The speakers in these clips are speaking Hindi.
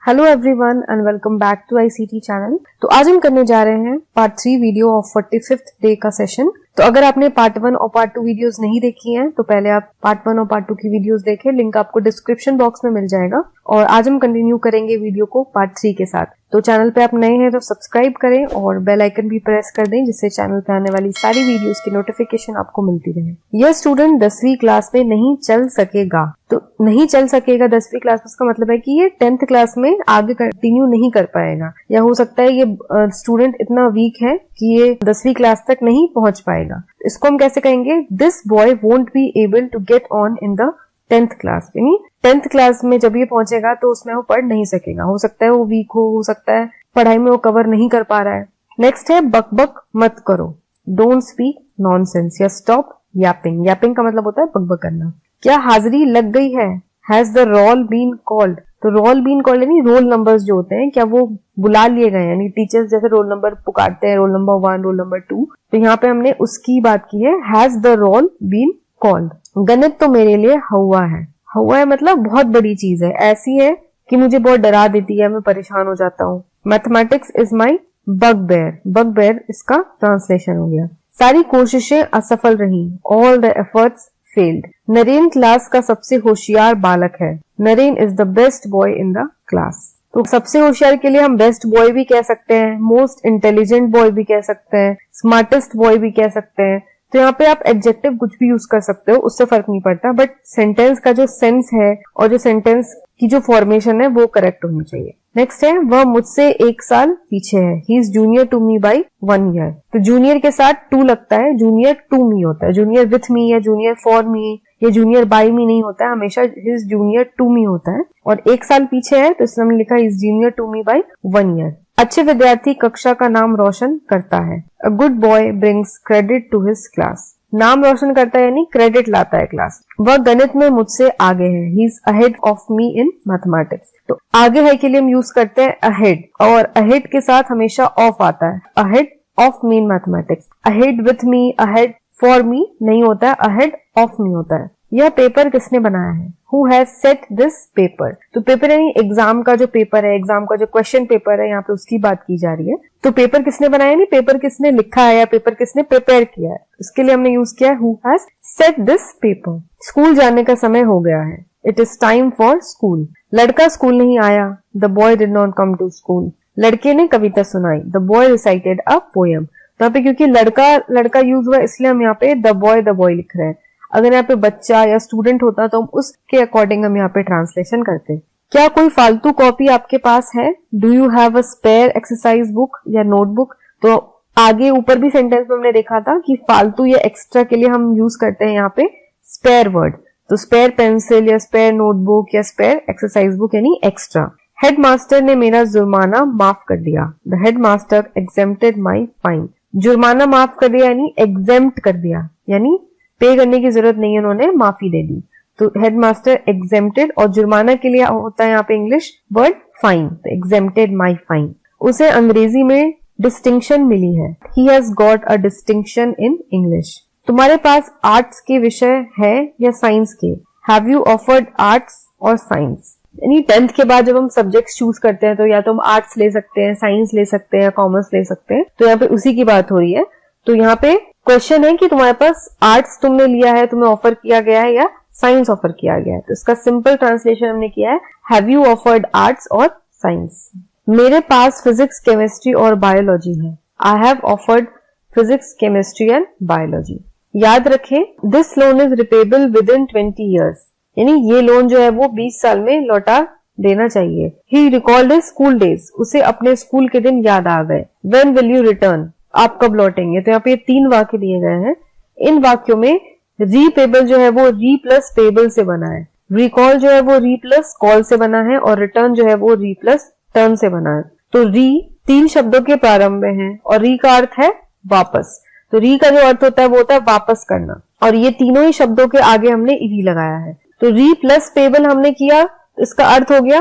Hello everyone and welcome back to ICT channel. तो आज हम करने जा रहे हैं part 3 video of 45th day का सेशन। तो अगर आपने पार्ट 1 और पार्ट 2 वीडियोस नहीं देखी हैं तो पहले आप पार्ट 1 और पार्ट 2 की वीडियोस देखें, लिंक आपको डिस्क्रिप्शन बॉक्स में मिल जाएगा। और आज हम कंटिन्यू करेंगे वीडियो को पार्ट 3 के साथ। तो चैनल पे आप नए हैं तो सब्सक्राइब करें और बेल आइकन भी प्रेस कर दें, जिससे चैनल पे आने वाली सारी वीडियोस की नोटिफिकेशन आपको मिलती रहे। यह स्टूडेंट 10वीं क्लास में नहीं चल सकेगा। तो नहीं चल सकेगा 10वीं क्लास में, इसका मतलब है कि ये 10th क्लास में आगे कंटिन्यू नहीं कर पाएगा, या हो सकता है ये स्टूडेंट इतना वीक है कि ये 10वीं क्लास तक नहीं पहुंच पाएगा। इसको हम कैसे कहेंगे? This boy won't be able to get on in the 10th class. यानी 10th क्लास में जब ये पहुंचेगा तो उसमें वो पढ़ नहीं सकेगा। हो सकता है वो वीक हो सकता है पढ़ाई में वो कवर नहीं कर पा रहा है। नेक्स्ट है बक बक मत करो, डोंट स्पीक नॉनसेंस या स्टॉप यापिंग। यापिंग का मतलब होता है बक बक करना। क्या हाजिरी लग गई है? Has the roll been called. तो रोल बीन कॉल्ड यानी रोल नंबर्स जो होते हैं, क्या वो बुला लिए गए? यानी टीचर्स जैसे रोल नंबर पुकारते हैं, रोल नंबर 1, रोल नंबर 2, तो यहाँ पे हमने उसकी बात की है, has the roll been called. गणित तो मेरे लिए हवा है। हवा है मतलब बहुत बड़ी चीज है, ऐसी है कि मुझे बहुत डरा देती है, मैं परेशान हो जाता हूँ। Mathematics is my बगबेयर। बगबेयर इसका ट्रांसलेशन हो गया। सारी कोशिशें असफल रही, all the efforts failed. Naren class का सबसे होशियार बालक है। Naren is the best boy in the class. तो सबसे होशियार के लिए हम बेस्ट बॉय भी कह सकते हैं, मोस्ट इंटेलिजेंट बॉय भी कह सकते हैं, स्मार्टेस्ट बॉय भी कह सकते हैं। तो यहाँ पे आप एडजेक्टिव कुछ भी यूज कर सकते हो, उससे फर्क नहीं पड़ता, बट सेंटेंस का जो सेंस है और जो सेंटेंस की जो फॉर्मेशन है वो करेक्ट होनी चाहिए। नेक्स्ट है वह मुझसे 1 साल पीछे है। He is junior to me by 1 year. तो जूनियर के साथ टू लगता है, जूनियर टू मी होता है। जूनियर विथ मी या जूनियर फॉर मी या जूनियर बाई मी नहीं होता है, हमेशा he is junior to me होता है। और 1 साल पीछे है तो इसमें हमने लिखा is junior to me by 1 year. अच्छे विद्यार्थी कक्षा का नाम रोशन करता है। A good boy brings credit to his class. नाम रोशन करता है यानी क्रेडिट लाता है क्लास। वह गणित में मुझसे आगे है। He is ahead of me in mathematics. तो आगे है के लिए हम यूज करते हैं अहेड, और अहेड के साथ हमेशा ऑफ आता है। Ahead of me in mathematics. Ahead with me, ahead for me नहीं होता है, अहेड ऑफ मी होता है। यह पेपर किसने बनाया है? Who has set this paper? तो पेपर यानी एग्जाम का जो पेपर है, एग्जाम का जो क्वेश्चन पेपर है, यहाँ पे उसकी बात की जा रही है। तो पेपर किसने बनाया नहीं, पेपर किसने लिखा है या पेपर किसने प्रिपेयर किया है, इसके लिए हमने यूज किया है who has set this paper। School जाने का समय हो गया है। It is time for school। लड़का स्कूल नहीं आया। The boy did not come to school। लड़के ने कविता सुनाई। The boy recited a poem। तो यहाँ पे क्योंकि लड़का यूज हुआ इसलिए हम यहाँ पे the boy लिख रहे हैं। अगर यहाँ पे बच्चा या स्टूडेंट होता तो हम उसके अकॉर्डिंग हम यहाँ पे ट्रांसलेशन करते। क्या कोई फालतू कॉपी आपके पास है? Do you have a spare exercise book या नोटबुक। तो आगे ऊपर भी सेंटेंस में हमने देखा था कि फालतू या एक्स्ट्रा के लिए हम यूज करते हैं यहाँ पे स्पेयर वर्ड। तो स्पेयर पेंसिल या स्पेयर नोटबुक या स्पेयर एक्सरसाइज बुक यानी एक्स्ट्रा। हेडमास्टर ने मेरा जुर्माना माफ कर दिया। The headmaster exempted my fine. जुर्माना माफ कर दिया यानी एग्जेम्प्ट कर दिया, यानी पे करने की जरूरत नहीं है, उन्होंने माफी दे दी। तो हेडमास्टर एग्जेम्प्टेड, और जुर्माना के लिए होता है यहाँ पे इंग्लिश वर्ड फाइन। तो एग्जेम्प्टेड माई फाइन। उसे अंग्रेजी में डिस्टिंक्शन मिली है। He has got a distinction in English. तुम्हारे पास आर्ट्स के विषय है या साइंस के? हैव यू ऑफर्ड आर्ट्स और साइंस। यानी 10th के बाद जब हम सब्जेक्ट्स चूज करते हैं तो या तो हम आर्ट्स ले सकते हैं, साइंस ले सकते हैं, कॉमर्स ले सकते हैं। तो यहाँ पे उसी की बात हो रही है। तो यहाँ पे क्वेश्चन है कि तुम्हारे पास आर्ट्स तुमने लिया है, तुम्हें ऑफर किया गया है, या साइंस ऑफर किया गया है। तो इसका सिंपल ट्रांसलेशन हमने किया है हैव यू ऑफर्ड आर्ट्स और साइंस। मेरे पास फिजिक्स, केमिस्ट्री और बायोलॉजी है। I have offered physics, chemistry and biology. याद रखें this loan is repayable with in 20 years. यानी ये लोन जो है वो 20 साल में लौटा देना चाहिए। ही रिकॉल्ड हिज स्कूल डेज। उसे अपने स्कूल के दिन याद आ गए। When will you return. आप कब लौटेंगे। तो यहाँ पे 3 वाक्य दिए गए हैं। इन वाक्यों में रीपेबल जो है वो री प्लस पेबल से बना है, रिकॉल जो है वो री प्लस कॉल से बना है, और रिटर्न जो है वो री प्लस टर्न से बना है। तो री 3 शब्दों के प्रारंभ में है और री का अर्थ है वापस। तो री का जो अर्थ होता है वो होता है वापस करना, और ये तीनों ही शब्दों के आगे हमने री लगाया है। तो री प्लस पेबल हमने किया, इसका अर्थ हो गया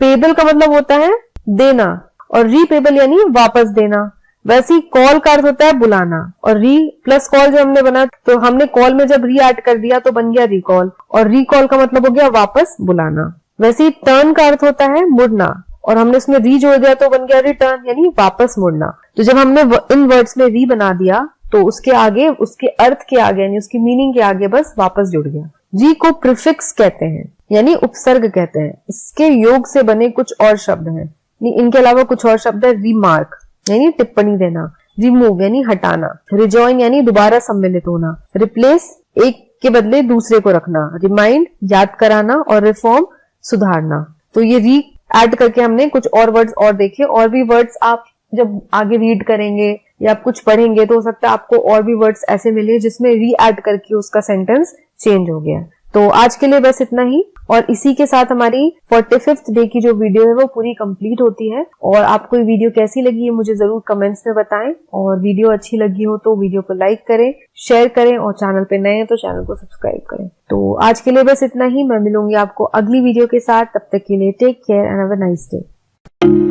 पेबल का मतलब होता है देना, और रीपेबल यानी वापस देना। वैसे ही कॉल का अर्थ होता है बुलाना, और री प्लस कॉल जो हमने बना, तो हमने कॉल में जब री ऐड कर दिया तो बन गया रिकॉल, और रिकॉल का मतलब हो गया वापस बुलाना। वैसे ही टर्न का अर्थ होता है मुड़ना, और हमने उसमें री जोड़ दिया तो बन गया रिटर्न, यानी वापस मुड़ना। तो जब हमने इन वर्ड्स में री बना दिया तो उसके आगे, उसके अर्थ के आगे यानी उसकी मीनिंग के आगे बस वापस जुड़ गया। री को प्रीफिक्स कहते हैं यानी उपसर्ग कहते हैं। इसके योग से बने कुछ और शब्द हैं, इनके अलावा कुछ और शब्द है रिमार्क यानी टिप्पणी देना, रिमूव यानी हटाना, रिजॉइन यानी दोबारा सम्मिलित होना, रिप्लेस एक के बदले दूसरे को रखना, रिमाइंड याद कराना और रिफॉर्म सुधारना। तो ये री ऐड करके हमने कुछ और वर्ड्स और देखे। और भी वर्ड्स आप जब आगे रीड करेंगे या आप कुछ पढ़ेंगे तो हो सकता है आपको और भी वर्ड्स ऐसे मिले जिसमें री ऐड करके उसका सेंटेंस चेंज हो गया। तो आज के लिए बस इतना ही, और इसी के साथ हमारी 45th डे की जो वीडियो है वो पूरी कंप्लीट होती है। और आपको ये वीडियो कैसी लगी है मुझे जरूर कमेंट्स में बताएं, और वीडियो अच्छी लगी हो तो वीडियो को लाइक करें, शेयर करें, और चैनल पे नए हैं तो चैनल को सब्सक्राइब करें। तो आज के लिए बस इतना ही, मैं मिलूंगी आपको अगली वीडियो के साथ। तब तक के लिए take care and have a nice day.